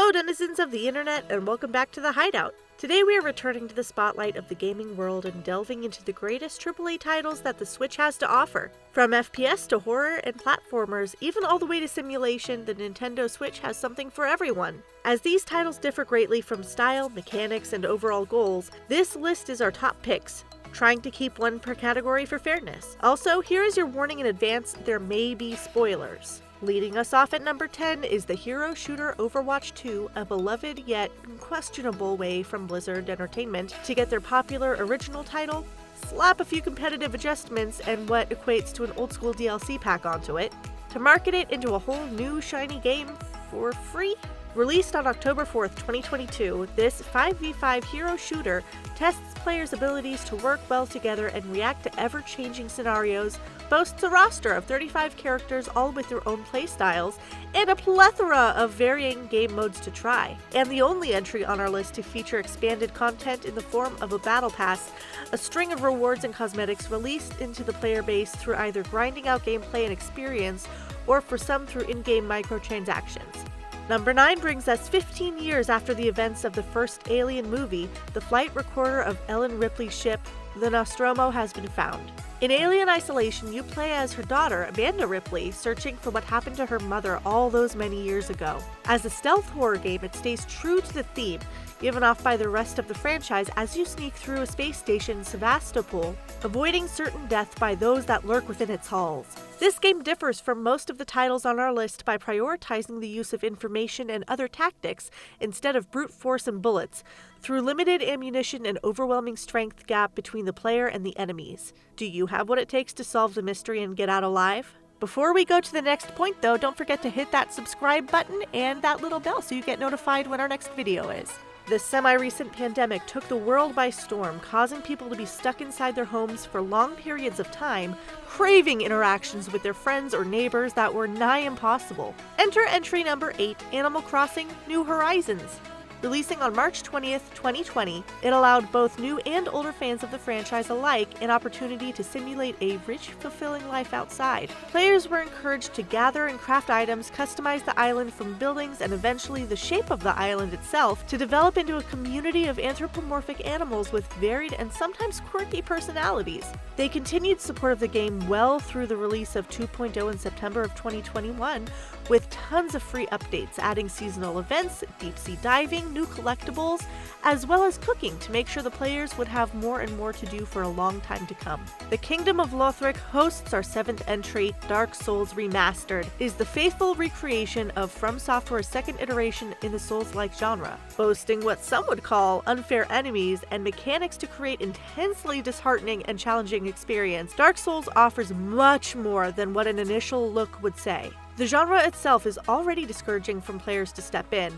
Hello, denizens of the internet, and welcome back to the Hideout. Today we are returning to the spotlight of the gaming world and delving into the greatest AAA titles that the Switch has to offer. From FPS to horror and platformers, even all the way to simulation, the Nintendo Switch has something for everyone. As these titles differ greatly from style, mechanics, and overall goals, this list is our top picks, trying to keep one per category for fairness. Also, here is your warning in advance, there may be spoilers. Leading us off at number 10 is the hero shooter Overwatch 2, a beloved yet questionable way from Blizzard Entertainment to get their popular original title, slap a few competitive adjustments and what equates to an old school DLC pack onto it, to market it into a whole new shiny game for free. Released on October 4th, 2022, this 5v5 hero shooter tests players' abilities to work well together and react to ever-changing scenarios, boasts a roster of 35 characters all with their own playstyles, and a plethora of varying game modes to try. And the only entry on our list to feature expanded content in the form of a battle pass, a string of rewards and cosmetics released into the player base through either grinding out gameplay and experience, or for some through in-game microtransactions. Number 9 brings us 15 years after the events of the first Alien movie. The flight recorder of Ellen Ripley's ship, the Nostromo, has been found. In Alien Isolation, you play as her daughter, Amanda Ripley, searching for what happened to her mother all those many years ago. As a stealth horror game, it stays true to the theme given off by the rest of the franchise as you sneak through a space station, Sevastopol, avoiding certain death by those that lurk within its halls. This game differs from most of the titles on our list by prioritizing the use of information and other tactics instead of brute force and bullets, through limited ammunition and overwhelming strength gap between the player and the enemies. Do you have what it takes to solve the mystery and get out alive? Before we go to the next point though, don't forget to hit that subscribe button and that little bell so you get notified when our next video is. The semi-recent pandemic took the world by storm, causing people to be stuck inside their homes for long periods of time, craving interactions with their friends or neighbors that were nigh impossible. Enter entry number 8, Animal Crossing: New Horizons. Releasing on March 20th, 2020, it allowed both new and older fans of the franchise alike an opportunity to simulate a rich, fulfilling life outside. Players were encouraged to gather and craft items, customize the island from buildings and eventually the shape of the island itself to develop into a community of anthropomorphic animals with varied and sometimes quirky personalities. They continued support of the game well through the release of 2.0 in September of 2021, with tons of free updates, adding seasonal events, deep-sea diving, new collectibles, as well as cooking to make sure the players would have more and more to do for a long time to come. The Kingdom of Lothric hosts our 7th entry, Dark Souls Remastered, is the faithful recreation of From Software's second iteration in the Souls-like genre, boasting what some would call unfair enemies and mechanics to create intensely disheartening and challenging experience. Dark Souls offers much more than what an initial look would say. The genre itself is already discouraging from players to step in,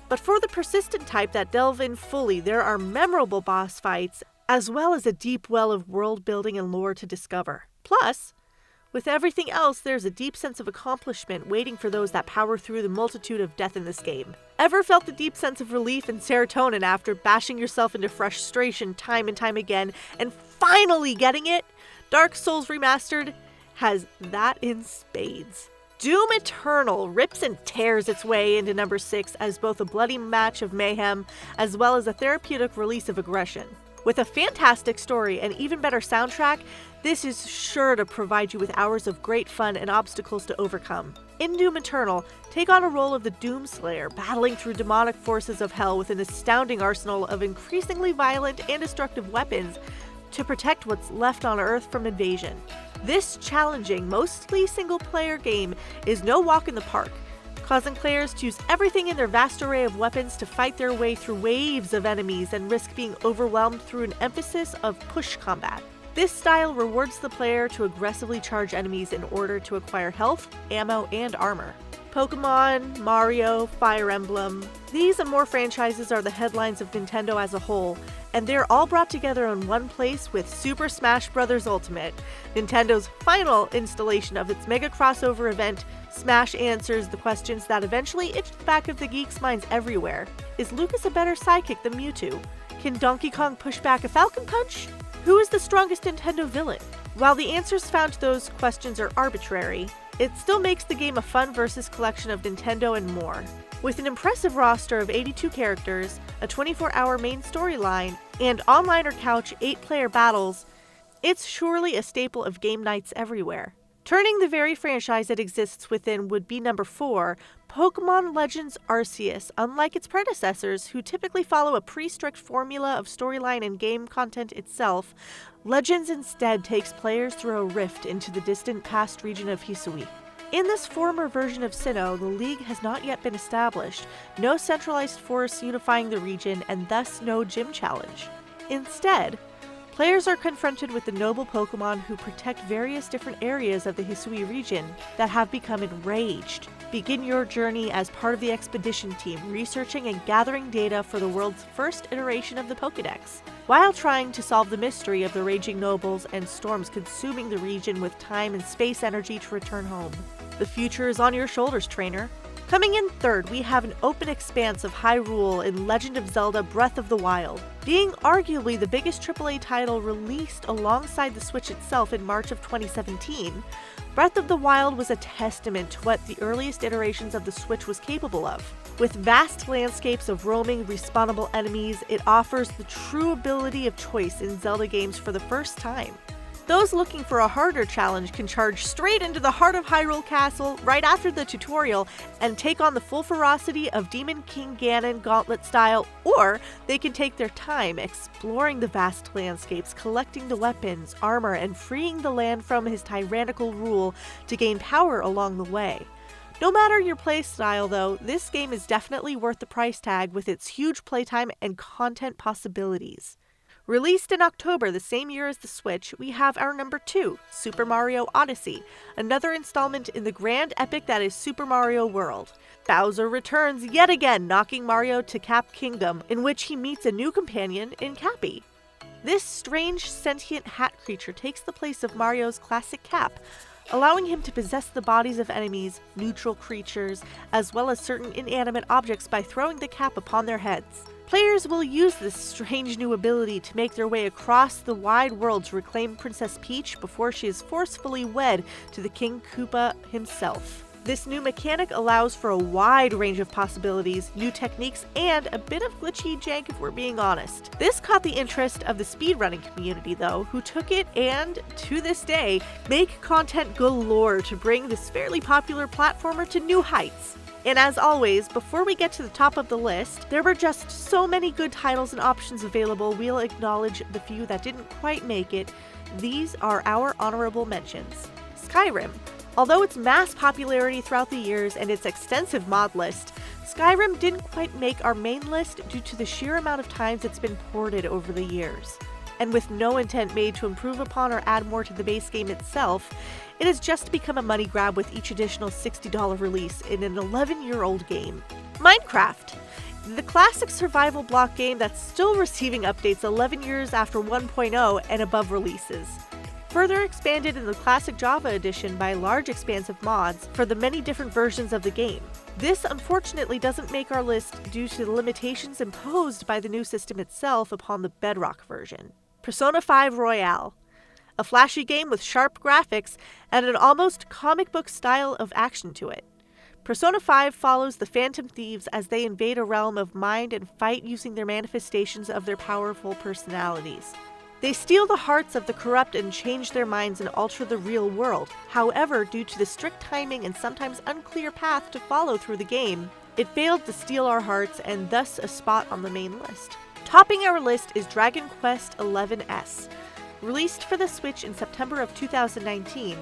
but for the persistent type that delve in fully, there are memorable boss fights, as well as a deep well of world building and lore to discover. Plus, with everything else, there's a deep sense of accomplishment waiting for those that power through the multitude of death in this game. Ever felt the deep sense of relief and serotonin after bashing yourself into frustration time and time again, and finally getting it? Dark Souls Remastered has that in spades. Doom Eternal rips and tears its way into number 6 as both a bloody match of mayhem as well as a therapeutic release of aggression. With a fantastic story and even better soundtrack, this is sure to provide you with hours of great fun and obstacles to overcome. In Doom Eternal, take on a role of the Doomslayer, battling through demonic forces of hell with an astounding arsenal of increasingly violent and destructive weapons to protect what's left on Earth from invasion. This challenging, mostly single-player game is no walk in the park, causing players to use everything in their vast array of weapons to fight their way through waves of enemies and risk being overwhelmed through an emphasis of push combat. This style rewards the player to aggressively charge enemies in order to acquire health, ammo, and armor. Pokemon, Mario, Fire Emblem, these and more franchises are the headlines of Nintendo as a whole, and they're all brought together in one place with Super Smash Bros. Ultimate, Nintendo's final installation of its mega crossover event. Smash answers the questions that eventually itched the back of the geeks' minds everywhere. Is Lucas a better sidekick than Mewtwo? Can Donkey Kong push back a Falcon Punch? Who is the strongest Nintendo villain? While the answers found to those questions are arbitrary, it still makes the game a fun versus collection of Nintendo and more. With an impressive roster of 82 characters, a 24-hour main storyline, and online or couch 8-player battles, it's surely a staple of game nights everywhere. Turning the very franchise it exists within would be number 4, Pokémon Legends Arceus. Unlike its predecessors, who typically follow a pre-strict formula of storyline and game content itself, Legends instead takes players through a rift into the distant past region of Hisui. In this former version of Sinnoh, the League has not yet been established, no centralized force unifying the region, and thus no gym challenge. Instead, players are confronted with the noble Pokemon who protect various different areas of the Hisui region that have become enraged. Begin your journey as part of the expedition team, researching and gathering data for the world's first iteration of the Pokédex, while trying to solve the mystery of the raging nobles and storms consuming the region with time and space energy to return home. The future is on your shoulders, trainer. Coming in third, we have an open expanse of Hyrule in Legend of Zelda Breath of the Wild. Being arguably the biggest AAA title released alongside the Switch itself in March of 2017, Breath of the Wild was a testament to what the earliest iterations of the Switch was capable of. With vast landscapes of roaming, respawnable enemies, it offers the true ability of choice in Zelda games for the first time. Those looking for a harder challenge can charge straight into the heart of Hyrule Castle right after the tutorial and take on the full ferocity of Demon King Ganon Gauntlet style, or they can take their time exploring the vast landscapes, collecting the weapons, armor, and freeing the land from his tyrannical rule to gain power along the way. No matter your playstyle though, this game is definitely worth the price tag with its huge playtime and content possibilities. Released in October the same year as the Switch, we have our number 2, Super Mario Odyssey, another installment in the grand epic that is Super Mario World. Bowser returns yet again, knocking Mario to Cap Kingdom, in which he meets a new companion in Cappy. This strange sentient hat creature takes the place of Mario's classic Cap, allowing him to possess the bodies of enemies, neutral creatures, as well as certain inanimate objects by throwing the cap upon their heads. Players will use this strange new ability to make their way across the wide world to reclaim Princess Peach before she is forcefully wed to the King Koopa himself. This new mechanic allows for a wide range of possibilities, new techniques, and a bit of glitchy jank if we're being honest. This caught the interest of the speedrunning community though, who took it and, to this day, make content galore to bring this fairly popular platformer to new heights. And as always, before we get to the top of the list, there were just so many good titles and options available, we'll acknowledge the few that didn't quite make it. These are our honorable mentions. Skyrim. Although its mass popularity throughout the years and its extensive mod list, Skyrim didn't quite make our main list due to the sheer amount of times it's been ported over the years. And with no intent made to improve upon or add more to the base game itself, it has just become a money grab with each additional $60 release in an 11-year-old game. Minecraft. The classic survival block game that's still receiving updates 11 years after 1.0 and above releases. Further expanded in the classic Java edition by large expansive mods for the many different versions of the game. This unfortunately doesn't make our list due to the limitations imposed by the new system itself upon the Bedrock version. Persona 5 Royale. A flashy game with sharp graphics and an almost comic book style of action to it. Persona 5 follows the Phantom Thieves as they invade a realm of mind and fight using their manifestations of their powerful personalities. They steal the hearts of the corrupt and change their minds and alter the real world. However, due to the strict timing and sometimes unclear path to follow through the game, it failed to steal our hearts and thus a spot on the main list. Topping our list is Dragon Quest XI's. Released for the Switch in September of 2019,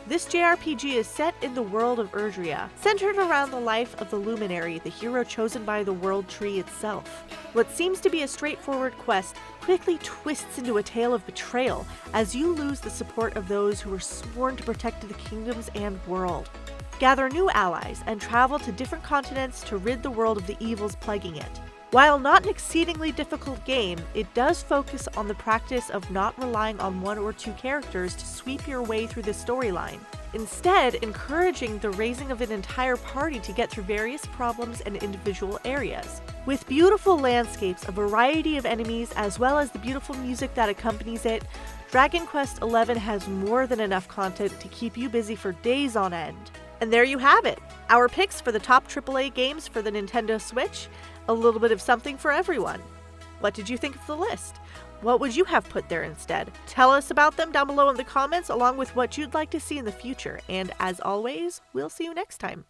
this JRPG is set in the world of Erdrea, centered around the life of the Luminary, the hero chosen by the World Tree itself. What seems to be a straightforward quest quickly twists into a tale of betrayal as you lose the support of those who were sworn to protect the kingdoms and world. Gather new allies and travel to different continents to rid the world of the evils plaguing it. While not an exceedingly difficult game, it does focus on the practice of not relying on one or two characters to sweep your way through the storyline. Instead, encouraging the raising of an entire party to get through various problems and individual areas. With beautiful landscapes, a variety of enemies, as well as the beautiful music that accompanies it, Dragon Quest XI has more than enough content to keep you busy for days on end. And there you have it, our picks for the top AAA games for the Nintendo Switch, a little bit of something for everyone. What did you think of the list? What would you have put there instead? Tell us about them down below in the comments, along with what you'd like to see in the future. And as always, we'll see you next time.